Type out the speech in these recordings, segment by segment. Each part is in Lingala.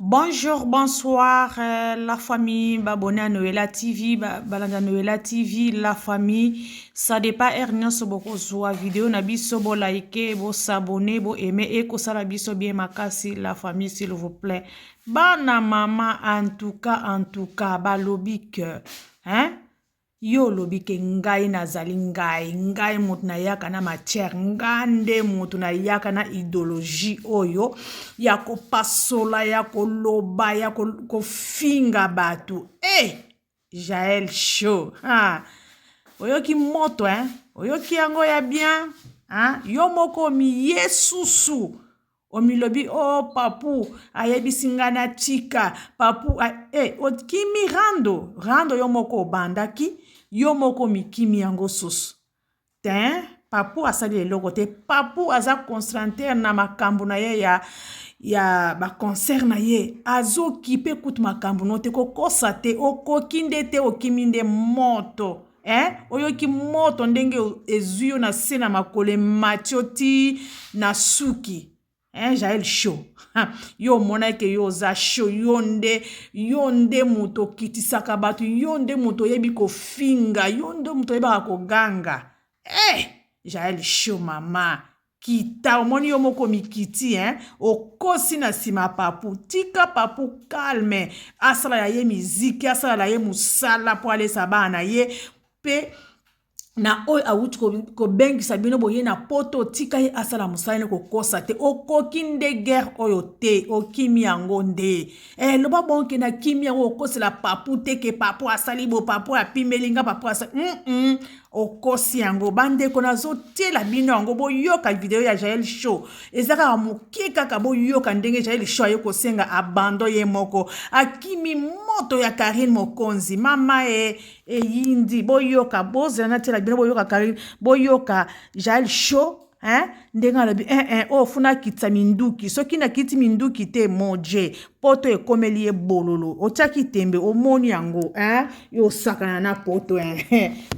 Bonjour, bonsoir, la famille, abonné à Noëlla TV, balanda Noëlla TV, la famille. Ça dépend ernia soboko zoa vidéo na biso bo like, bo s'abonner, bo aimer et ko sala biso bien makasi la famille s'il vous plaît. Bana maman en tout cas, balobi que, hein? Yo lobi ke ngai nazali ngai mutu na yaka na matière ngande mutu na yaka na idéologie oyo ya kopasola ya koloba ya kofinga batu Jael Show oyoki moto oyoki yango ya bien yo moko mi yesusu omilobi papu ayebisi nga na tika papu okimi rando yo moko obandaki yo moko mikimi yango susu papu asali eloko te papu aza concentrateur na makambo na ye ya baconcert na ye azokipe kutu makambo no te kokosa te okoki nde te okimi nde moto oyoki moto ndenge ezwi yo na se na makolo emati yo ti na suki Jael Show yo mona ke yo za show yo nde muto kitisaka batu yo nde muto yebi kofinga yo nde muto yeba koganga Jael Show mama kita omoni yo moko mikiti okosi na sima papu tika papu calme asala ya ye miziki asala ya ye musala po alesa bana ye pe na oyo awuti kobengisa bino boye na poto tika ye asala musala kokosa te okoki nde guerre oyo te okimi yango nde loba bonke na kimi yango okosela papu te ke papu asali bo papu apimelinga papu asali okosi yango bandeko nazotiela bino yango boyoka video ya Jael Show ezaka moke kaka boyoka ndenge Jael Show aye kosenga abando ye moko akimi moto ya Karine Mokonzi mama yindi boyoka bozela na tiela bino boyoka Karine boyoka Jael Show ndenga lobi funa kitsa minduki soki na kiti minduki te moje poto ekomeli ye bololo otiaki tembe omoni yango yo sakana na poto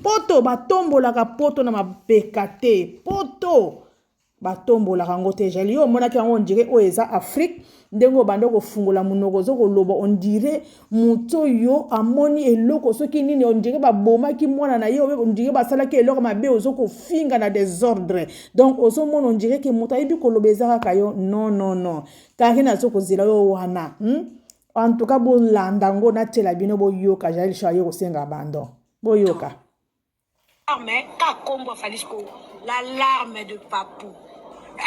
poto batombolaka poto na mapeka te poto batombolaka yango te jali yo omonaki yango ondire oyo eza Afrique ndenge obanda kofungola monoko ozokoloba ondire moto yo amoni eloko soki nini ondire babomaki mwana na ye ondire basalaki eloko mabe ozokofinga na désordre donc ozomona ondire ke moto ayebi koloba eza kaka yo non Karine azokozela yo wana en tout cas bolanda ngo natiela bino boyoka Jael Show aye kosenga abandon boyoka mais ka kombo falisco la larme de papu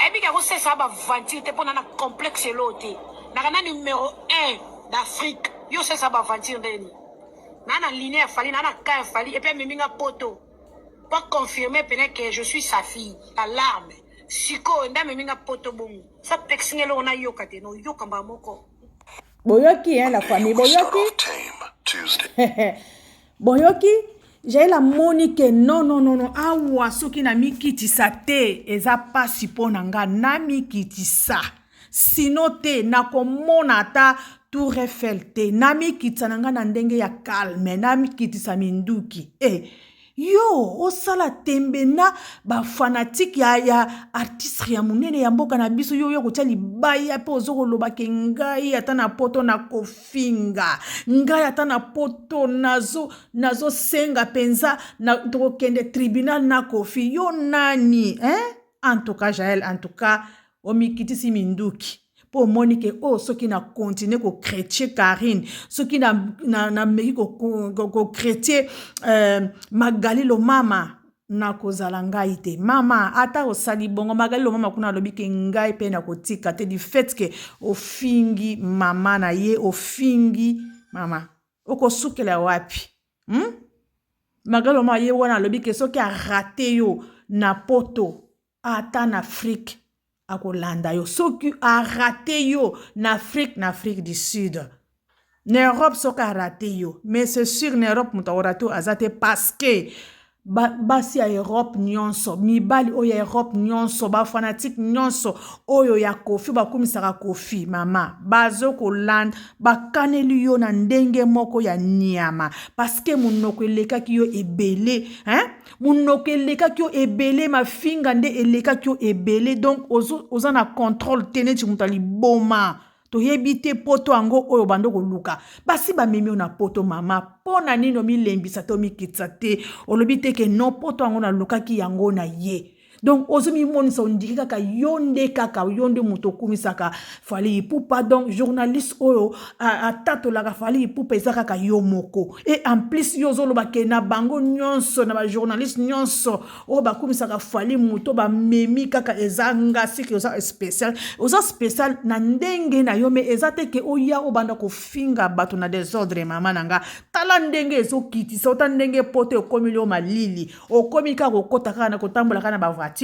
Ebika ko c'est ça ba ventir te pona na complexe loté. Na numéro 1 d'Afrique. Yo c'est ça ba ventir ndeni. Na linéaire fali na ka fali et puis miminga poto. Pas confirmer peut que je suis sa fille. Alarme. Siko nda miminga poto bongo. Ça texte lo na yokate no yokamba moko. Boyoki la famille boyoki. Boyoki Jael amoni ke non awa soki na mikitisa te eza pasi po na nga na mikitisa sino te nakomona ata Tour Eiffel te na mikitisa na nga na ndenge ya calme na mikitisa minduki yo osala tembe na bafanatique ya artiste ya munene ya mboka na biso yo kotia libaya pe ozokoloba ke ngai ata na poto na kofinga ngai ata na poto nazo senga penza na tokende tribunal na kofi yo nani en tout cas Jael en tout cas omikitisi minduki po monike soki na continue ko chrétien Karine soki na meki ko chrétien Magalilo mama na kozala ngai te mama ata osali bongo Magalilo mama kuna lobi ke ngai pe na kotika te du fait que ofingi mama na ye ofingi mama okosukela wapi Magalilo mama ye wana lobi ke soki a raté yo na poto ata na Afrique akolanda yo soki a raté yo na Afrique du Sud na Europe soki a raté yo mais c'est sûr na Europe muta raté azate parce que basi ya Europe nyonso mibali oyo ya Europe nyonso bafanatique nyonso oyo ya kofi bakumisaka kofi mama bazo kolanda bakaneli yo na ndenge moko ya nyama parce que munoko elekaki yo ebele munoko elekaki yo ebele mafinga nde elekaki yo ebele donc oza na contrôle tene ti mutali boma toyebi te poto yango oyo bando koluka basi bamemi na poto mama pona nini omilembisa te omikitisa te olobi te ke non poto yango nalukaki yango na ye. Donc, ozomi monisa ondiki kaka yonde kaka yonde moto kumisaka Fally Ipupa. Donc, journaliste oyo atato laka Fally Ipupa eza kaka yo moko. Et en plus yozo lo bake na bango nyonso na ba journaliste nyonso o ba kumisaka Fally moto ba memi kaka eza ngasi ke oza spécial na ndenge na yo me eza te ke oya o banda ko finga bato na désordre mama nanga tala ndenge ezo kitisa ota ndenge pote okomi lo malili okomi ka ko kota kana na kotambola kana ba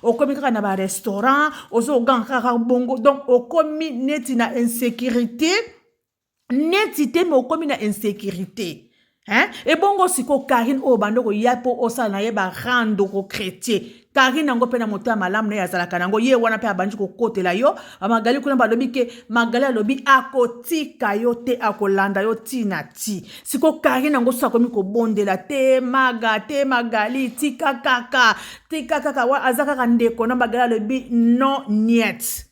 okomi kaka na ba restaurant ozo gankaka bongo. Donc okomi neti na insécurité neti te me okomi na insécurité et bongo siko Karine o bando ko yapo osala na ye ba rando ko chrétien Karine nango pe na moto ya malamu na yazalaka nango ye wana pe abanji ko kotela yo amagali kuna balobi ke magali alobi akotika yo te akolanda yo tina ti siko Karine nango so akomi ko bondela te magali tika kaka wa azaka ndeko na magali alobi non niet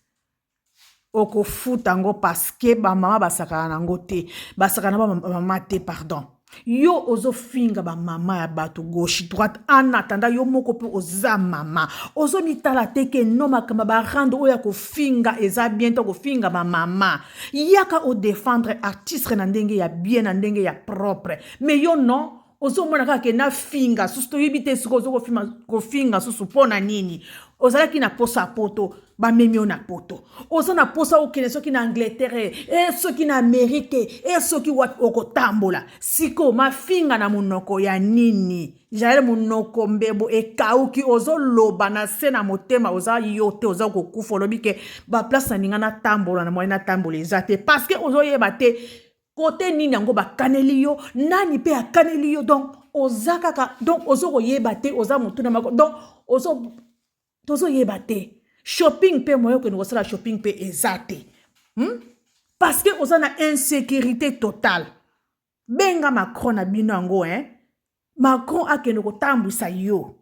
okofuta ngo parce que ba mama basaka nango te basaka na ba mama te pardon. Yo ozo finga ba mama ya bato gauche droite en attendant yo moko pe oza mama ozo mitala teke no makamba ba rando oya ko finga eza bientôt ko finga ba mama yaka o défendre artiste na ndenge ya bien na ndenge ya propre mais yo non ozo mona kaka na finga susto yibite siko ozo ko finga susu pona nini ozalaki na posa poto ba memio na poto ozo na posa okene soki na Angleterre soki na Amerique soki wat okotambola siko mafinga na munoko ya nini jaele munoko mbebo kauki ozo loba na se na motema oza yote oza kokufa lobi ke ba place na ninga na tambola na moyena tambola ezate parce que ozo yeba te kote nini yango bakaneli yo nani pe akaneli yo. Donc oza kaka donc ozo koyeba te oza mutu na mako donc tozo yeba te shopping pe moyo que nous la shopping pe ezate parce que oza na insécurité totale benga Macron na bino yango Macron akende kotambwisa yo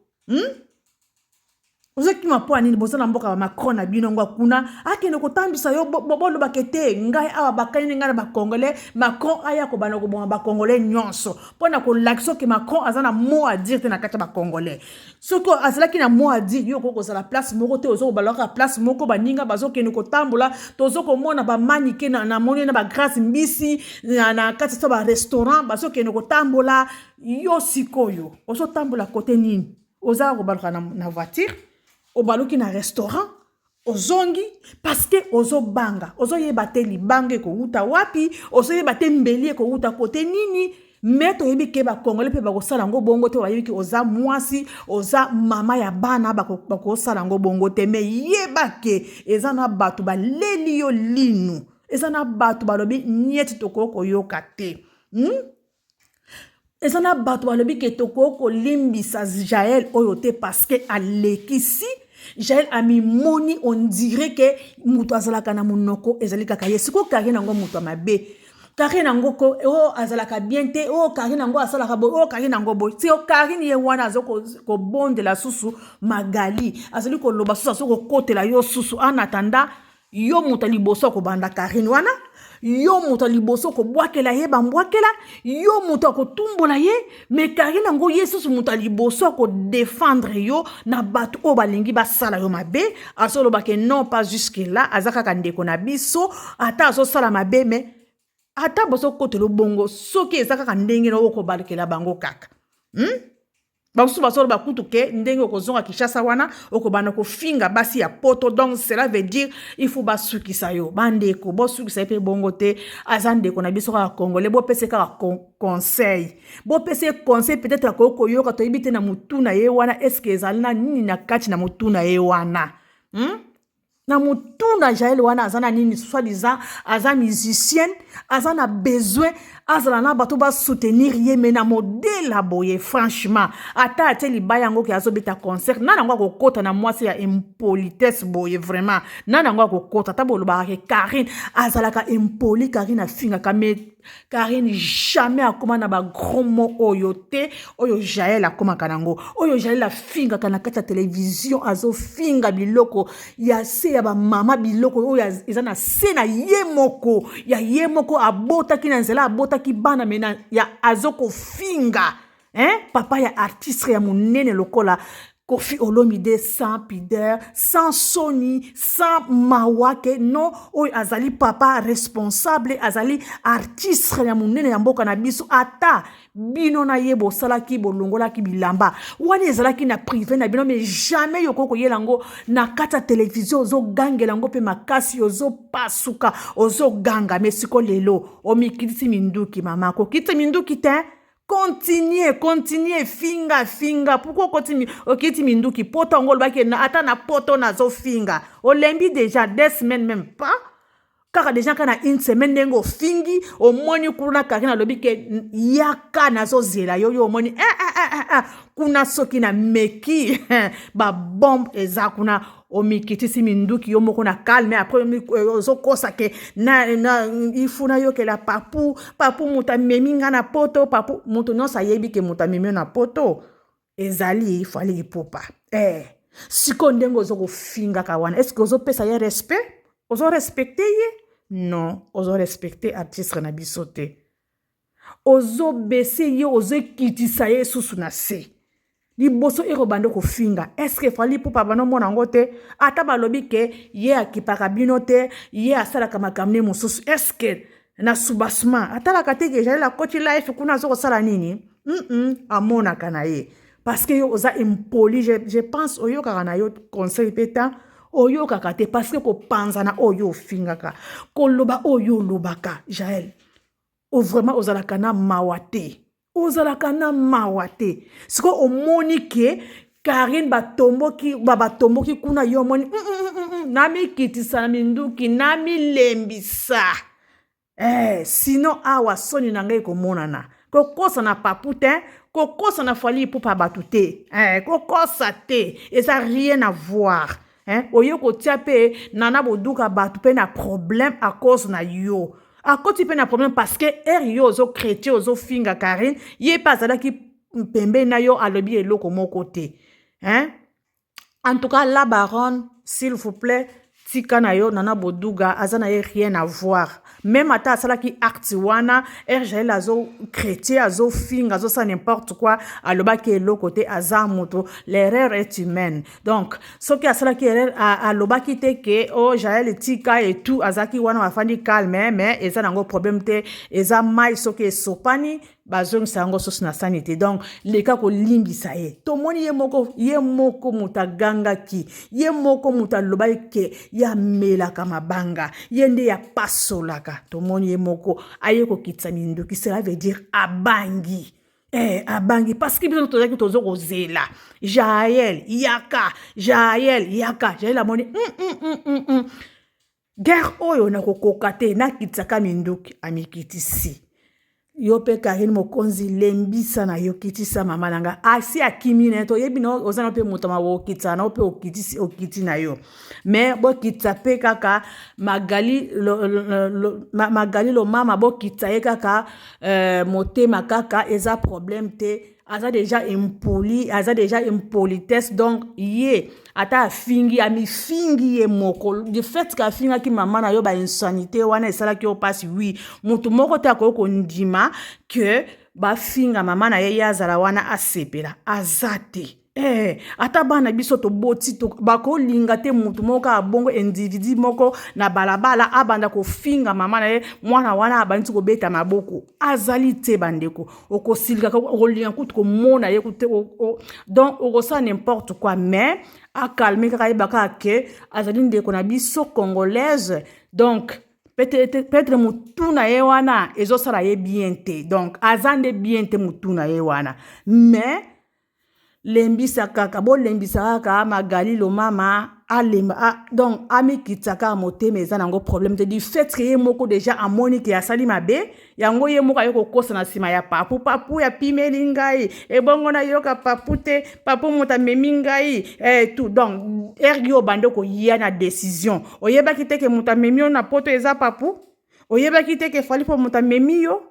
ozo kima po anini boza na mboka Macron na bino ngo kuna akende kotambwisa yo bolo bakete ngai awa bakani ngana ba congolais Macron aya ko bana ko bon ba congolais nyonso pona ko lakso ke Macron azana mot à dire te na kata ba congolais soko azala ki na mot à dire yo ko la place moko te ozo balaka place moko baninga bazo kende kotambola tozo ko mona ba manike na moni na ba grâce mbisi na kata so ba restaurant bazo kende kotambola yo sikoyo ozo tambola kote nini oza ko balaka na voiture obaluki na restaurant ozongi parce que ozo banga ozo yebate libange ko uta wapi ozo yebate mbeli ko uta kote nini meto yebi ke ba congolais pe ba ko sala ngo bongo te wayebi ki oza mwasi oza mama ya bana ba ko sala ngo bongo te me yeba ke eza na batu ba leli yo linu eza na batu ba lobi nyeti tokoko yoka te eza na batu ba lobi ke tokoko limbisa Jael oyote parce que alekisi Jael a mis moni on dirait que muto azalaka na munoko ezali kaka yesiko Karine nango muto mabe Karine nango ko azalaka bien te Karine nango asalaka bo Karine nango bo si Karine ye wana azoko ko bonde la susu magali azali ko loba susu ko kotela yo susu en attendant yo muto liboso ko banda Karine wana yo muto liboso ko bwakela ye bambwakela yo muto ko tumbola ye mais Karine nango yesu muto liboso ko défendre yo na batu o balingi basala yo mabe asolo ba ke non pas jusque là azaka kandeko na biso ata aso sala mabe mais ata boso kotelo bongo soki ezaka kandenge no ko balekela bango kaka Basu basoro bakutu ke ndenge okozonga Kinshasa wana okobana ko finga basi ya poto. Donc cela veut dire il faut basukisa yo bandeko bosukisa pe bongo te azande ko na biso ka congolais bo pese ka conseil peut-être ko koyoka to ibite na mutuna ye wana est-ce que ezalina nini na kati na mutuna ye wana na mutuna Jael wana azana nini soi-disant aza musicienne azana besoin azala na bato ba soutenir ye mena modèle aboye franchement ata ateli bayango ki azobeta concert nana ngwa kokota na mwasi ya impolitesse boye vraiment nana ngwa kokota tabolo ba ke Karine azalaka impoli Karine afinga kame Karine jamais akoma na ba gros mot oyote oyo Jael akoma kanango oyo Jael afinga kana kata télévision azo finga biloko ya se ya ba mama biloko oyo eza na se na ye moko ya ye moko abotaki na nzela abotaki bana mena ya azoko finga papa ya artiste ya monene lokola Koffi Olomide sans pudeur, sans soni, sans mawake, non, oyo azali papa responsable, azali artiste ya monene ya mboka na biso, ata bino na ye bosalaki bolongolaki bilamba. Wani ezalaki na privé na bino, mais jamais yoko koyelango na kata télévision ozo gangelango pe makasi ozo pasuka, ozo ganga, mais siko lelo, omikiti minduki mama, kokiti minduki te. Continuez, finga. Pourquoi okiti minduki poto ngolo baki na ata na poto na zo finga. Olembi déjà 2 semaines même pas. Car déjà kana une semaine nengo fingi o moni kuna kakina lobi ke yaka na zo zela yo moni kuna soki na meki ba bombe eza kuna omikitisi minduki yo moko na calme après zo kosa ke na ifuna yo ke la papu muta memi nga na poto papu muto no sa yebi ke muta memi na poto ezali fali popa siko ndengo zo finga kawana est-ce que zo pesa ye respect ozo respecter ye non ozo respecter artiste na bisote ozo bese ye ozo kitisa ye susu na se liboso erobando ko finga est-ce que fali pour papa no mona ngote ata balobi ke ye akipaka bino te ye asala kama kamne mususu est-ce que na subasma ata la kateke jale la coach life kuna zo sala nini amona kana ye parce que yo oza impoli je pense oyo kana yo conseil peta oyo kakate parce que ko panzana oyo fingaka koloba oyo lobaka Jaël o vraiment ozalaka na mawate siko omoni ke Karine batomboki kuna yo moni nami kitisa minduki nami lembisa sinon awa soni na ngai komonana kokosa na papute kokosa na fali pour batute kokosa te et ça rien à voir oyo kotia pe nana boduka batu pe na problème à cause na yo à côté pe na problème parce que yo zo chrétien ozo finga Karine ye pas ala ki pembe na yo alobi eloko moko te en tout cas la baronne s'il vous plaît tika na yo nana boduga azana ye rien à voir même ata sala ki acte wana Jaël azo chrétien azo finga azo ça n'importe quoi aloba ki eloko te azamoto l'erreur est humaine donc ce qui a sala ki erreur aloba ki te ke Jaël tika et tout azaki wana wafandi calme mais eza nango problème te eza mai soki esopani bazong sango sos na sanité donc leka ko limbisa ye to moni ye moko muta ganga ki ye moko muta loba ke ya mela kama banga yende ya pasolaka to moni ye moko aye ko kitsa minduki cela veut dire abangi abangi parce que biso tozaki tozo kozela Jaël yaka Jaël amoni guerre oyo na kokoka te na kitsaka minduki amikitisi yo pe Karine mokonzi lembisa na yo kitisa mama nanga asi akimi na to yebi no ozana pe mutama wo kitsa na pe okiti na yo mais bo kitsa pe kaka magali lo mama bo kitsa ye kaka motema kaka eza problème te aza déjà impoli aza déjà impolitesse donc ye ata fingi ami fingi ye moko du fait ka finga ki mama na yo ba insanité wana esala ki o passe oui mutu moko ta ko ndima que ba finga mama na ye yazala wana asepela azate ata bana biso to boti to bako linga te mutu moko abongo individu moko na balabala abanda ko finga mama na ye mwana wana abanti ko beta maboko azali te bandeko okosilika ko linga kutu ko mona ye kute donc okosa n'importe quoi mais a calmer kaka baka ke azali ndeko na biso congolaise donc peut-être mutuna ye wana ezo sala ye bien te donc azande bien te mutuna ye wana mais lembisa kaka bo lembisa kaka magali lo mama alemba donc ami kitaka motema eza nango problème te du fait que ye moko déjà amoni ke asali mabe yango ye moko ayoko kosa na sima ya papu ya pimeli ngai ebongo na yoka papu te papu mota memi ngai tout donc yo bando ko ya na décision oyeba ki te ke mota memi na poto eza papu oyeba ki te ke fali po mota memi yo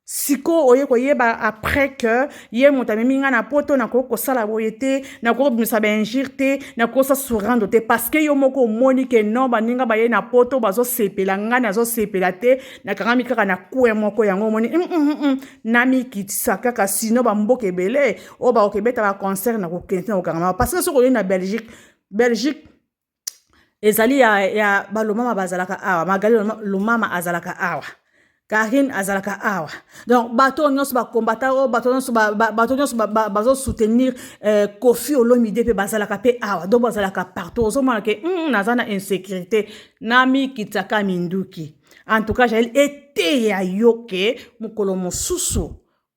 siko oye koyeba après que ye moto amemi nga na poto nakoki kosala boye te nakoki kobimisa bainjure te nakoki surrendre te parce que yo moko omoni ke non baninga baye na poto bazosepela nga nazosepela te nakangami kaka na kue moko yango omoni namikitisa kaka sino bamboka ebele oyo bakokebeta baconcert nakokende te nakokangama parce que soki oye na Belgique ezali ya balomama bazalaka awa Magali lomama azalaka awa Karine azalaka awa. Donc bato nyonso ba combattant o bato nyonso bazo soutenir Koffi Olomide pe bazalaka pe awa. Donc bazalaka partout. Ozo mona ke nazana insécurité nami kitaka minduki. En tout cas, j'ai été ya yoke mukolo mosusu.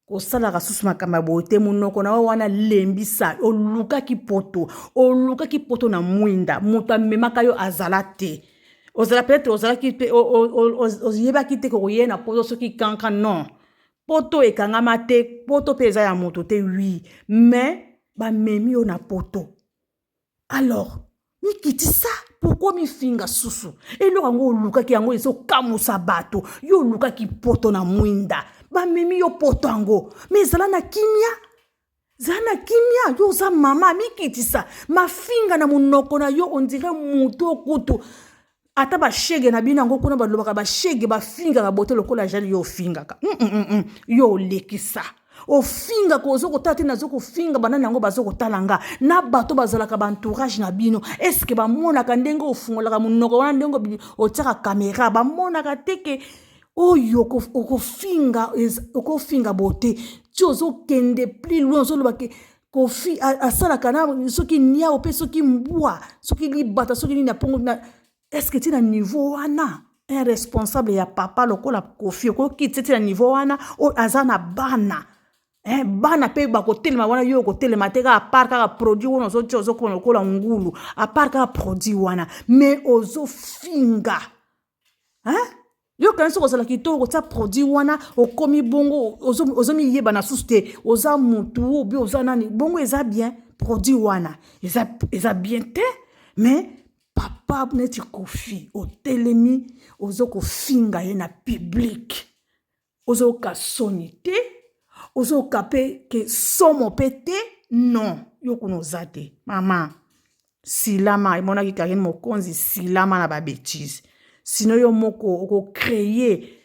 Kosala kasusu makamba bote munoko na wana lembisa oluka ki poto na mwinda muta memaka yo azalate. Ozala peut-être ozala ki pe ozieba ki te ko ye na poto soki kanka non poto ekangama te poto pe eza ya moto te oui mais ba memi yo na poto alors mi kitisa pourquoi mi finga susu eloko yango oluka ki yango ezo kamusa bato yo oluka ki poto na mwinda ba memi yo poto yango mais ezala na kimia yo za mama mi kitisa ma finga na munoko na yo on dirait muto kutu ata ba shege na bina ngo kuna ba lobaka ba shege ba finga ka bote lokola jali yo finga ka yo lekisa o finga ko zo kotata na zo ko finga banana yango bazo kotalanga na bato bazalaka ba entourage na bino est-ce que ba mona ka ndenge o fungola ka munoko wana ndenge o tsaka camera ba mona ka teke oyo ko finga bote tiozo kende plus loin zo lobake Koffi asala kana soki nia ope soki mbwa soki libata soki ni na pongo na est-ce que tu as niveau wana un responsable ya papa lokola Koffi ko kitete na niveau wana o azana bana bana pe ba ko telema wana yo ko telema te ka part ka produit wana zo ko lokola ngulu a part ka produit wana mais ozo finga yo kanso ko sala kitoko ta produit wana o komi bongo ozo mi yeba na suste oza mutu obi oza nani bongo eza bien produit wana eza bien te mais papa neti Koffi o telemi ozo ko finga ye na public ozo ka sonite ozo ka pe ke somo pete non yo kuno zate mama silama imona ki Karine Mokonzi silama na ba bêtise sinon yo moko ko créer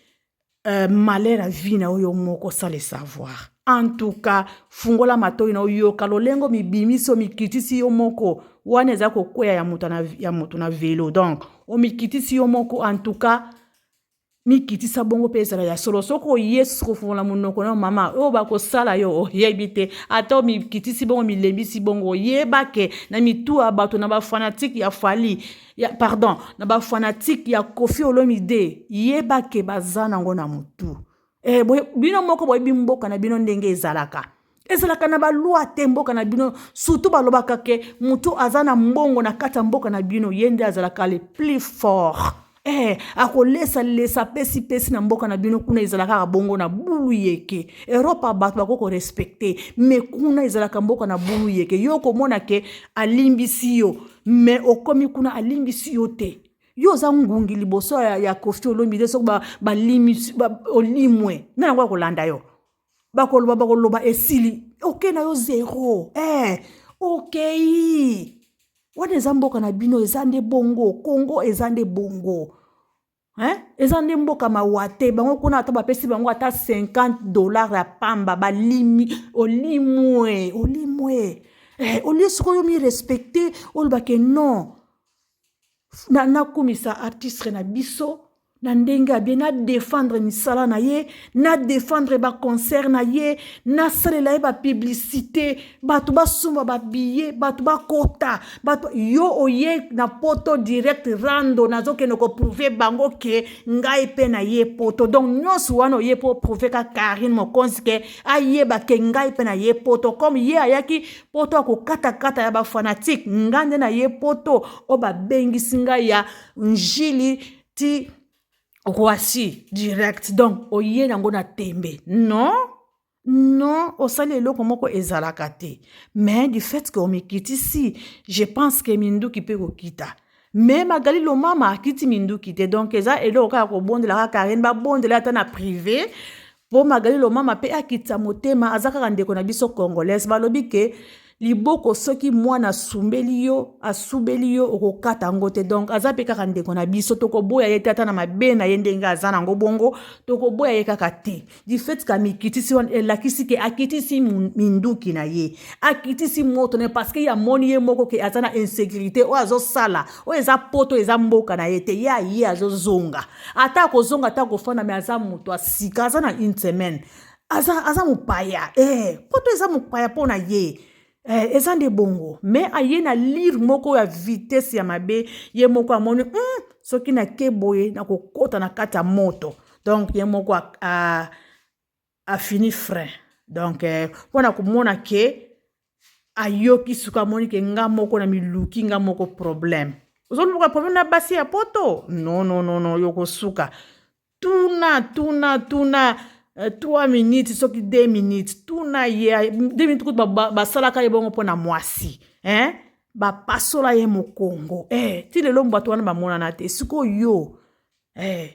malheur à vie na yo moko sans le savoir en tout cas fungola matoi na yo kalolengo mi bimiso mi kitisi yo moko wana eza ko kwea ya moto na vélo donc o mi kitisi yo moko en tout cas mi kitisa bongo pesa ya solo soko yesu ko fungola munoko na mama o ba ko sala yo yebite ata mi kitisi bongo mi lembisi bongo yebake na mi tu abato na ba fanatique ya Fally na ba fanatique ya Koffi Olomide yebake bazana ngo na mutu bino moko boy bimboka na bino ndenge ezalaka na ba loi te mboka na bino surtout balobaka ke mutu azana mbongo na kata mboka na bino yende azalaka le plus fort lesa pesi na mboka na bino kuna ezalaka bongo na bulu yeke Europa bato bakoko respecter mais kuna ezalaka mboka na bulu yeke yo komona ke alimbisi yo mais okomi kuna alimbisi yo te yo za ngungi liboso ya Koffi Olomide so olimwe na ngwa kolanda yo bakoloba esili na yo zero wana eza mboka na bino eza nde bongo Congo eza nde bongo eza nde mboka mawate bango kuna ata bapesi bango ata $50 ya pamba olimwe olie soko yo mi respecte olobake non nakumisa artiste na biso na ndenge abie na défendre misala na ye na défendre ba concert na ye na salela ye ba publicité bato basumba ba billet bato bakota bato yo oye na poto direct rando nazokende ko prouver bango ke ngai pe na ye poto donc nyonso wana oye po prouver ka Karine Mokonzi ke ayeba ke ngai pe na ye poto comme ye ayaki poto ko kata ya ba fanatique ngande na ye poto o ba bengisi ngai ya njili ti Roissy direct donc oye nango na tembe non osali eloko moko ezalaka te mais du fait que omikitisi je pense que minduki pe kokita mais Magali Lomama akiti minduki te donc eza eloko ya kobondela ka Karine babondela ata na privé po Magali lo mama pe akita motema azaka ndeko na biso congolaise balobi ke liboko soki mwana asubeli yo okokata yango te. Donc aza pe kaka ndeko na biso tokoboya ye te ata na mabe na ye ndenge aza nango bongo tokoboya ye kaka te. Du fait ka mikitisi wana elakisi ke akitisi minduki na ye akitisi moto ne parce que ya moni ye moko ke aza na insécurité o azosala o eza poto eza mboka na ye te ye azozonga ata akozonga ata akofanda me aza moto asika aza na une semaine aza mopaya poto eza mopaya mpo na ye eza nde bongo mais aye na lire moko ya vitesse ya mabe ye moko amoni soki na ke boye na kokota na kati ya moto donc ye moko a fini frein donc mpona komona ke ayoki suka amoni ke nga moko na miluki nga moko problème ozoluka problème na basi ya poto non yokosuka tuna 3 minutes soki 2 minutes tuna ye 2 minutes kutu basalaka ye bongo mpona mwasi bapasola ye mokongo ti lelo bato wana bamonana te sikoyo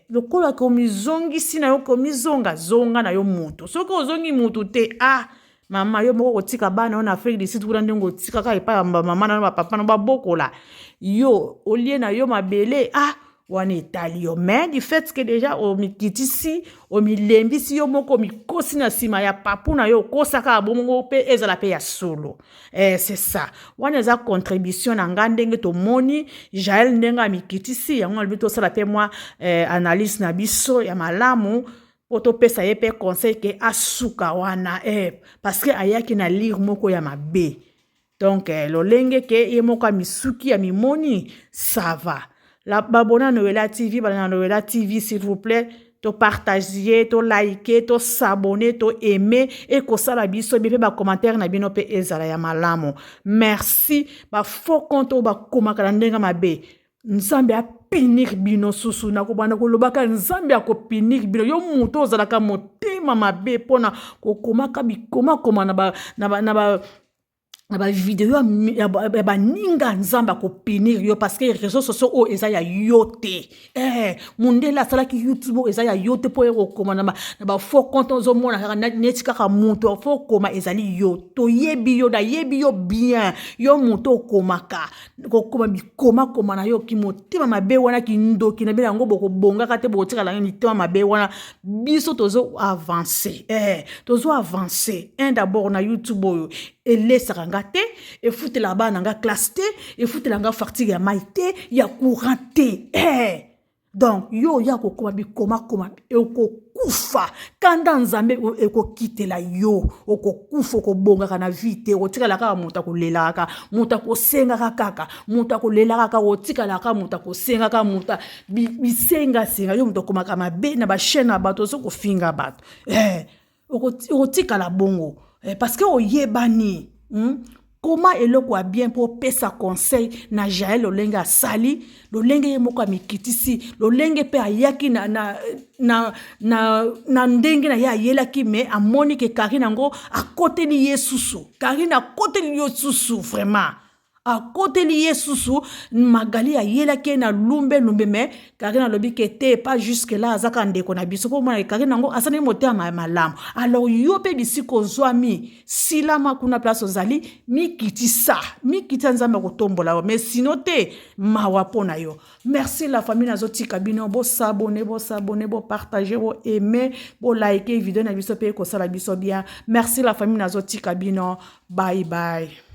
lokola komizongisi na yo komizonga na yo mutu soki ozongi mutu te mama yo moko kotika bana yo na Afrique du Sud kuna ndenge otikaka epai ya mama na bapapa na babokola yo olie na yo mabele wana etali yo mais du fait que déjà omikitisi omilembisi yo moko mikosi na sima ya papu na yo kosaka bomongo pe ezala pe ya solo c'est ça wana eza contribution na nga ndenge tomoni Jaël ndenge amikitisi yango alobi tosala pe mwa analyse na biso ya malamu po topesa ye pe conseil ke asuka wana parce que ayaki na lire moko ya mabe donc lolenge ke ye moko amisuki ya mimoni ça va. La babona Noëlla TV, Noëlla TV, s'il vous plaît, to partager, to liker, to s'abonner, to aimer, et que ça la biso, bien ba commentaire na bino pe ezala ya malamo. Merci, ba faux compte ba komaka ndenga mabe. Nzambe a pinir bino susu na ko bana ko lobaka nzambe a ko pinir bino yo muto ozalaka motema mabe pona ko komaka bikoma na ba vidéo ya ninga nzamba ko pinir yo parce que les réseaux sociaux eza ya yote mundela salaki YouTube eza ya yote po ero koma na ba faux compte zo mona neti kaka muto faux koma ezali yo to yebi yo bien yo muto komaka ko koma na yo ki motema mabe wana ki ndoki na bela ngo boko bonga kate bo tika la ni tema mabe wana biso tozo avancer d'abord na YouTube oyo elesaka nga te efutela bana nga classe te efutela nga fatigue ya mai te ya courant te donc yo ya kokoma bikoma ekokufa kanda nzambe ekokitela yo okokufa okobongaka na vite otikalaka muta kolelaka muta kosengaka kaka muta kolelaka kaka otikalaka muta kosengaka muta bisenga yo muta komaka mabe na ba chaîne na bato so kofinga bato otikala bongo parce que oyebani comment eloko a bien pour pesa conseil na Jaël lolenge asali lolenge ye moko amikitisi lolenge pe ayaki na ndenge na ya yelaki mais amoni ke Karine ngo akoteli Yesusu Karine akoteli Yesusu vraiment akoteli Yesusu Magali ayelaki na lumbe mais Karine alobi ke te pas jusque là azaka ndeko na biso po mona Karine ngo asani motema malamu alors yo pe bisiko zwami silama kuna place ozali mikitisa nzambe kotombola mais sinon te mawa pona yo. Merci la famille nazoti kabino bo s'abonner bo partager bo aimer bo liker vidéo na biso pe ko sala biso bien. Merci la famille nazoti kabino, bye bye.